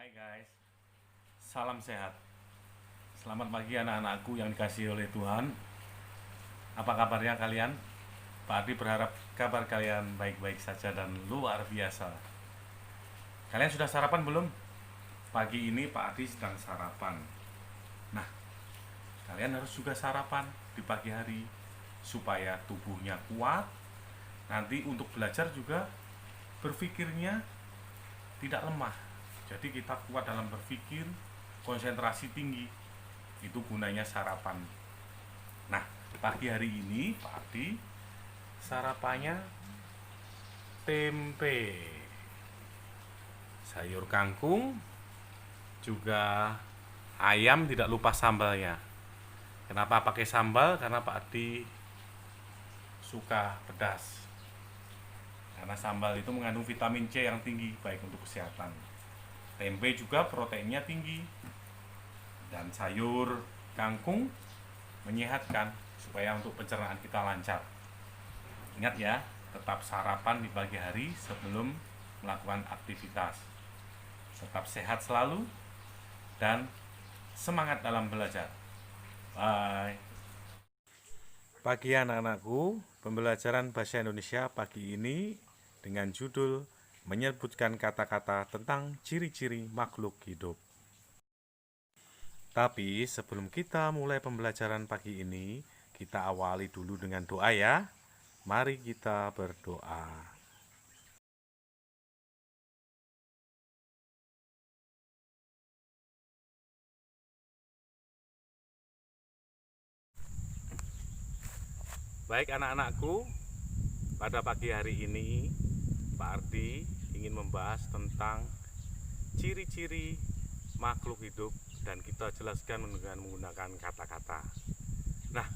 Hai guys, salam sehat. Selamat pagi anak-anakku yang dikasihi oleh Tuhan. Apa kabarnya kalian? Pak Ardi berharap kabar kalian baik-baik saja dan luar biasa. Kalian sudah sarapan belum? Pagi ini Pak Ardi sedang sarapan. Nah, kalian harus juga sarapan di pagi hari supaya tubuhnya kuat. Nanti untuk belajar juga berpikirnya tidak lemah. Jadi kita kuat dalam berpikir, konsentrasi tinggi. Itu gunanya sarapan. Nah, pagi hari ini Pak Ardi sarapannya tempe, sayur kangkung, juga ayam, tidak lupa sambalnya. Kenapa pakai sambal? Karena Pak Ardi suka pedas. Karena sambal itu mengandung vitamin C yang tinggi, baik untuk kesehatan. Tempe juga proteinnya tinggi. Dan sayur kangkung menyehatkan supaya untuk pencernaan kita lancar. Ingat ya, tetap sarapan di pagi hari sebelum melakukan aktivitas. Tetap sehat selalu dan semangat dalam belajar. Bye. Pagi anak-anakku, pembelajaran bahasa Indonesia pagi ini dengan judul menyebutkan kata-kata tentang ciri-ciri makhluk hidup. Tapi sebelum kita mulai pembelajaran pagi ini, kita awali dulu dengan doa ya. Mari kita berdoa. Baik anak-anakku, pada pagi hari ini Pak Ardi ingin membahas tentang ciri-ciri makhluk hidup dan kita jelaskan dengan menggunakan kata-kata. Nah,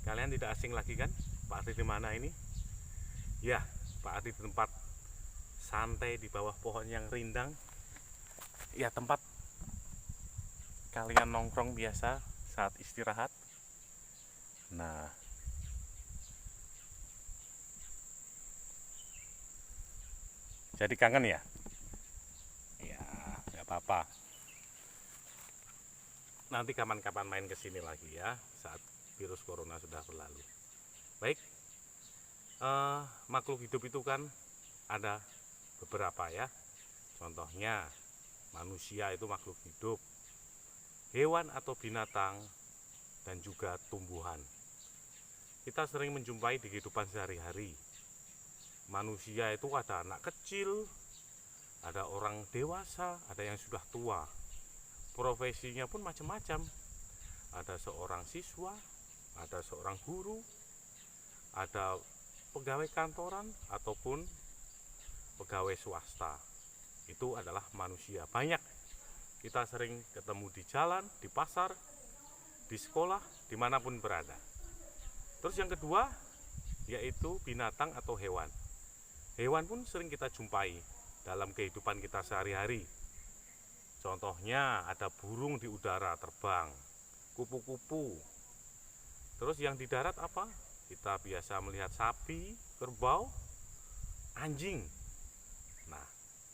kalian tidak asing lagi kan? Pak Ardi di mana ini? Ya, Pak Ardi di tempat santai di bawah pohon yang rindang. Ya, tempat kalian nongkrong biasa saat istirahat. Nah, jadi kangen ya? Ya, nggak apa-apa. Nanti kapan-kapan main ke sini lagi ya, saat virus corona sudah berlalu. Baik, makhluk hidup itu kan ada beberapa ya. Contohnya manusia itu makhluk hidup, hewan atau binatang, dan juga tumbuhan. Kita sering menjumpai di kehidupan sehari-hari. Manusia itu ada anak kecil, ada orang dewasa, ada yang sudah tua. Profesinya pun macam-macam. Ada seorang siswa, ada seorang guru, ada pegawai kantoran ataupun pegawai swasta. Itu adalah manusia. Banyak kita sering ketemu di jalan, di pasar, di sekolah, dimanapun berada. Terus yang kedua yaitu binatang atau hewan. Hewan pun sering kita jumpai dalam kehidupan kita sehari-hari. Contohnya ada burung di udara terbang, kupu-kupu. Terus yang di darat apa? Kita biasa melihat sapi, kerbau, anjing. Nah,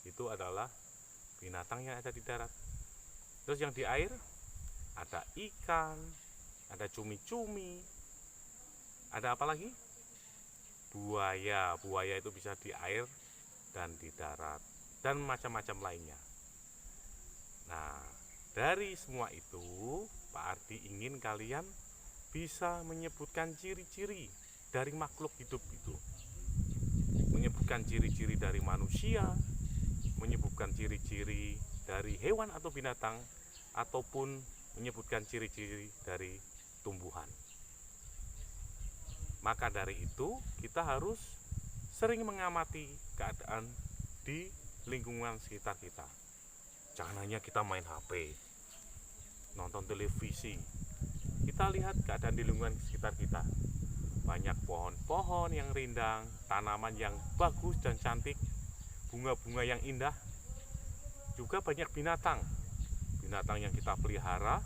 itu adalah binatang yang ada di darat. Terus yang di air ada ikan, ada cumi-cumi. Ada apa lagi? Buaya. Buaya itu bisa di air dan di darat dan macam-macam lainnya. Nah, dari semua itu Pak Ardi ingin kalian bisa menyebutkan ciri-ciri dari makhluk hidup itu. Menyebutkan ciri-ciri dari manusia, menyebutkan ciri-ciri dari hewan atau binatang, ataupun menyebutkan ciri-ciri dari tumbuhan. Maka dari itu kita harus sering mengamati keadaan di lingkungan sekitar kita. Jangan hanya kita main HP, nonton televisi. Kita lihat keadaan di lingkungan sekitar kita. Banyak pohon-pohon yang rindang, tanaman yang bagus dan cantik, bunga-bunga yang indah. Juga banyak binatang. Binatang yang kita pelihara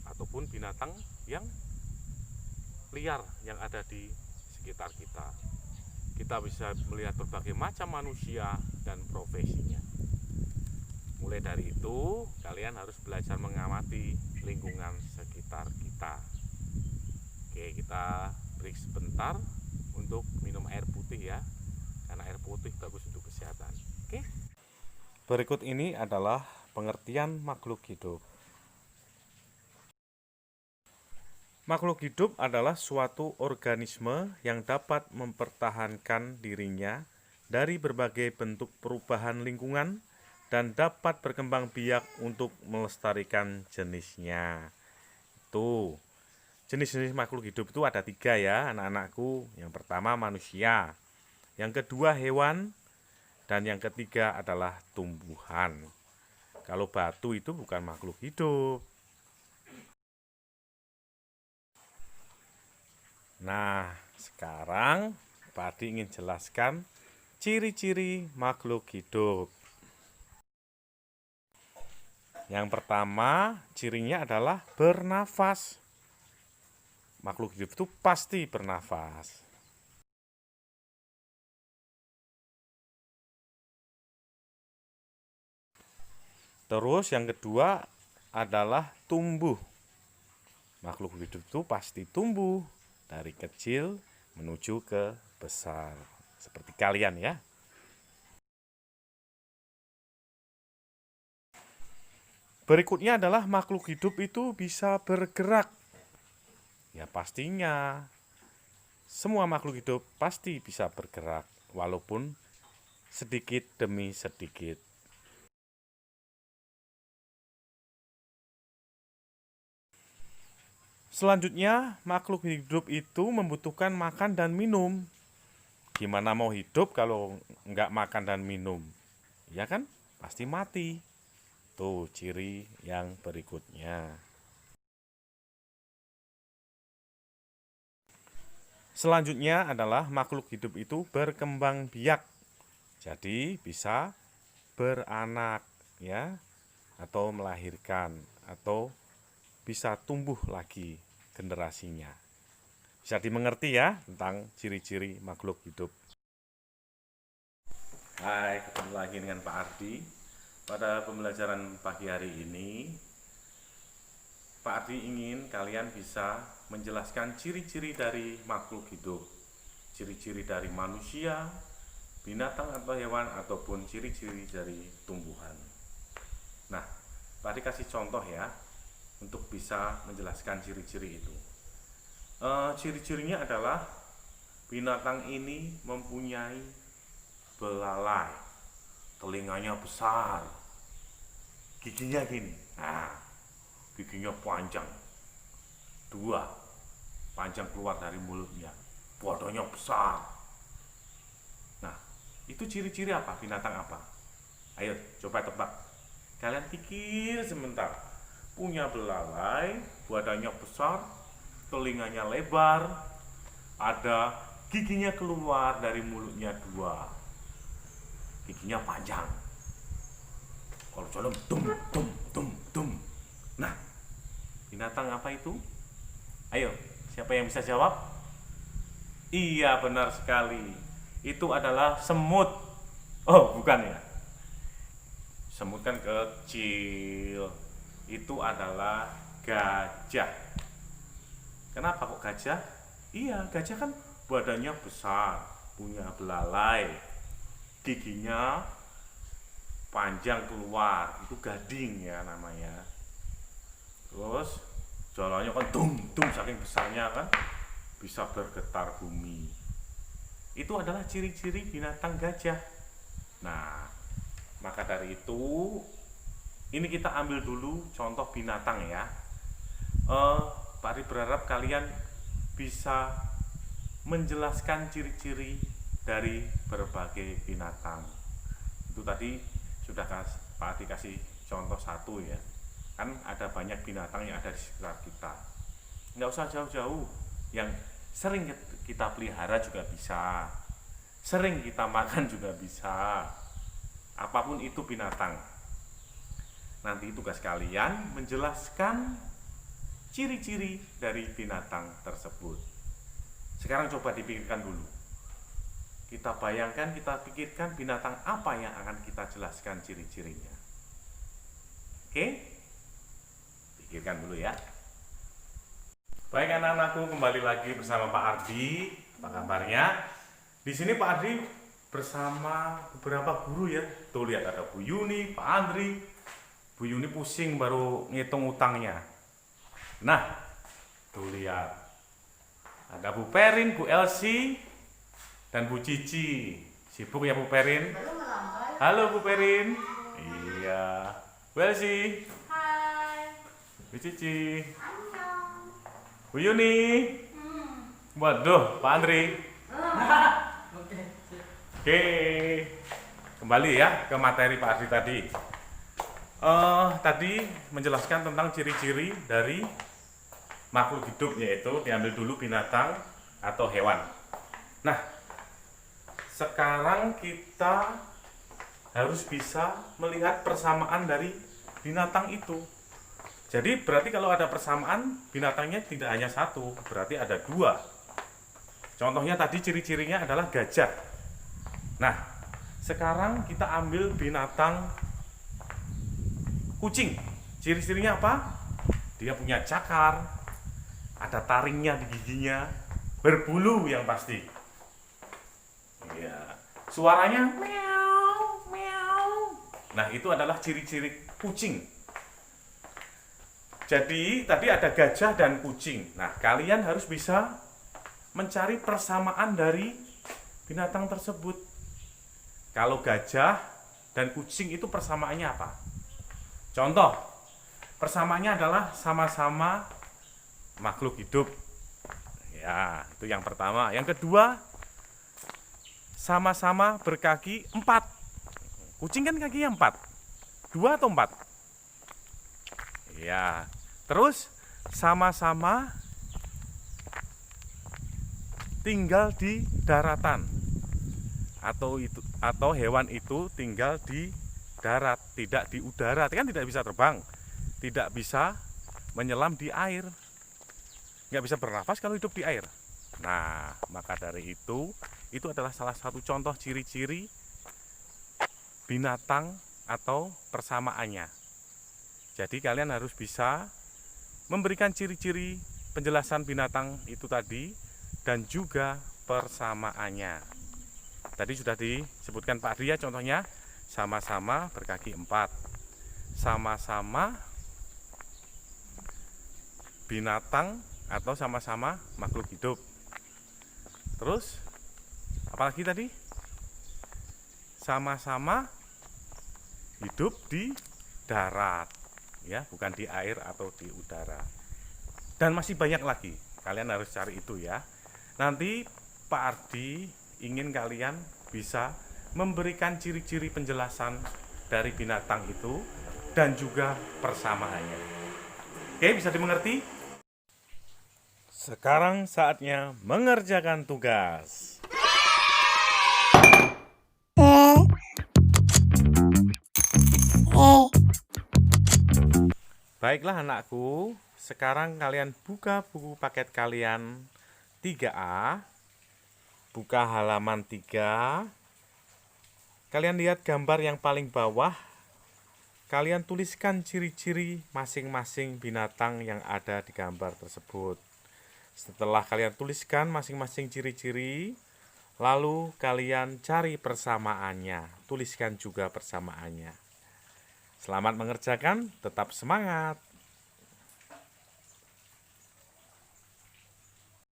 ataupun binatang yang liar yang ada di sekitar kita. Kita bisa melihat berbagai macam manusia dan profesinya. Mulai Mulai dari itu, kalian harus belajar mengamati lingkungan sekitar kita. Oke, kita break sebentar untuk minum air putih ya, karena air putih bagus untuk kesehatan. Oke. Berikut ini adalah pengertian makhluk hidup. Makhluk hidup adalah suatu organisme yang dapat mempertahankan dirinya dari berbagai bentuk perubahan lingkungan dan dapat berkembang biak untuk melestarikan jenisnya. Itu jenis-jenis makhluk hidup itu ada 3 ya anak-anakku. Yang pertama manusia, yang kedua hewan, dan yang ketiga adalah tumbuhan. Kalau batu itu bukan makhluk hidup. Nah, sekarang Pak Adi ingin jelaskan ciri-ciri makhluk hidup. Yang pertama, cirinya adalah bernafas. Makhluk hidup itu pasti bernafas. Terus yang kedua adalah tumbuh. Makhluk hidup itu pasti tumbuh dari kecil menuju ke besar. Seperti kalian ya. Berikutnya adalah makhluk hidup itu bisa bergerak. Ya pastinya semua makhluk hidup pasti bisa bergerak walaupun sedikit demi sedikit. Selanjutnya, makhluk hidup itu membutuhkan makan dan minum. Gimana mau hidup kalau nggak makan dan minum? Ya kan? Pasti mati. Tuh ciri yang berikutnya. Selanjutnya adalah makhluk hidup itu berkembang biak. Jadi bisa beranak ya, atau melahirkan, atau bisa tumbuh lagi generasinya. Bisa dimengerti ya tentang ciri-ciri makhluk hidup. Hai, ketemu lagi dengan Pak Ardi. Pada pembelajaran pagi hari ini, Pak Ardi ingin kalian bisa menjelaskan ciri-ciri dari makhluk hidup. Ciri-ciri dari manusia, binatang atau hewan, ataupun ciri-ciri dari tumbuhan. Nah, Pak Ardi kasih contoh ya, untuk bisa menjelaskan ciri-ciri itu. Ciri-cirinya adalah binatang ini mempunyai belalai, telinganya besar, giginya gini, giginya panjang, 2, panjang keluar dari mulutnya, badannya besar. Nah, itu ciri-ciri apa? Binatang apa? Ayo coba tebak. Kalian pikir sebentar. Punya belalai, badannya besar, telinganya lebar, ada giginya keluar dari mulutnya 2, giginya panjang. Kalau jalan tum. Nah, binatang apa itu? Ayo, siapa yang bisa jawab? Iya, benar sekali. Itu adalah semut. Oh, bukan ya? Semut kan kecil. Itu adalah gajah. Kenapa kok gajah? Iya, gajah kan badannya besar, punya belalai, giginya panjang keluar, itu gading ya namanya. Terus jalannya kan tung saking besarnya kan bisa bergetar bumi. Itu adalah ciri-ciri binatang gajah. Nah, maka dari itu ini kita ambil dulu contoh binatang ya. Pak Ari berharap kalian bisa menjelaskan ciri-ciri dari berbagai binatang. Itu tadi sudah Pak Ari kasih contoh 1 ya. Kan ada banyak binatang yang ada di sekitar kita. Nggak usah jauh-jauh. Yang sering kita pelihara juga bisa. Sering kita makan juga bisa. Apapun itu binatang. Nanti tugas kalian menjelaskan ciri-ciri dari binatang tersebut. Sekarang coba dipikirkan dulu. Kita bayangkan, kita pikirkan binatang apa yang akan kita jelaskan ciri-cirinya. Baik anak-anakku, kembali lagi bersama Pak Ardi. Apa kabarnya? Di sini Pak Ardi bersama beberapa guru ya. Tuh lihat ada Bu Yuni, Pak Andri. Bu Yuni pusing baru ngitung utangnya. Nah, tuh lihat. Ada Bu Perin, Bu Elsie, dan Bu Cici. Sibuk ya Bu Perin? Halo Bu Perin. Iya. Bu Elsie. Hai. Bu Cici. Annyeong. Bu Yuni. Waduh, Pak Andri. Oke. Kembali ya ke materi Pak Andri tadi. Tadi menjelaskan tentang ciri-ciri dari makhluk hidup, yaitu diambil dulu binatang atau hewan. Nah, sekarang kita harus bisa melihat persamaan dari binatang itu. Jadi berarti kalau ada persamaan, binatangnya tidak hanya satu, berarti ada dua. Contohnya tadi ciri-cirinya adalah gajah. Nah, sekarang kita ambil binatang kucing. Ciri-cirinya apa? Dia punya cakar, ada taringnya di giginya, berbulu yang pasti. Ya, suaranya meow, meow. Nah, itu adalah ciri-ciri kucing. Jadi tadi ada gajah dan kucing. Nah, kalian harus bisa mencari persamaan dari binatang tersebut. Kalau gajah dan kucing itu persamaannya apa? Contoh, persamaannya adalah sama-sama makhluk hidup. Ya, itu yang pertama. Yang kedua, sama-sama berkaki 4. Kucing kan kakinya 4. 2 atau 4? Ya. Terus sama-sama tinggal di daratan. Atau hewan itu tinggal di darat, tidak di udara. Kan tidak bisa terbang, tidak bisa menyelam di air, nggak bisa bernafas kalau hidup di air. Nah, maka dari itu adalah salah satu contoh ciri-ciri binatang atau persamaannya. Jadi kalian harus bisa memberikan ciri-ciri penjelasan binatang itu tadi dan juga persamaannya. Tadi sudah disebutkan Pak Ria, contohnya sama-sama berkaki 4, sama-sama binatang atau sama-sama makhluk hidup. Terus apalagi tadi? Sama-sama hidup di darat, ya, bukan di air atau di udara. Dan masih banyak lagi, kalian harus cari itu ya. Nanti Pak Ardi ingin kalian bisa memberikan ciri-ciri penjelasan dari binatang itu dan juga persamaannya. Oke, bisa dimengerti? Sekarang saatnya mengerjakan tugas. Baiklah anakku, sekarang kalian buka buku paket kalian 3A, buka halaman 3, kalian lihat gambar yang paling bawah, kalian tuliskan ciri-ciri masing-masing binatang yang ada di gambar tersebut. Setelah kalian tuliskan masing-masing ciri-ciri, lalu kalian cari persamaannya, tuliskan juga persamaannya. Selamat mengerjakan, tetap semangat.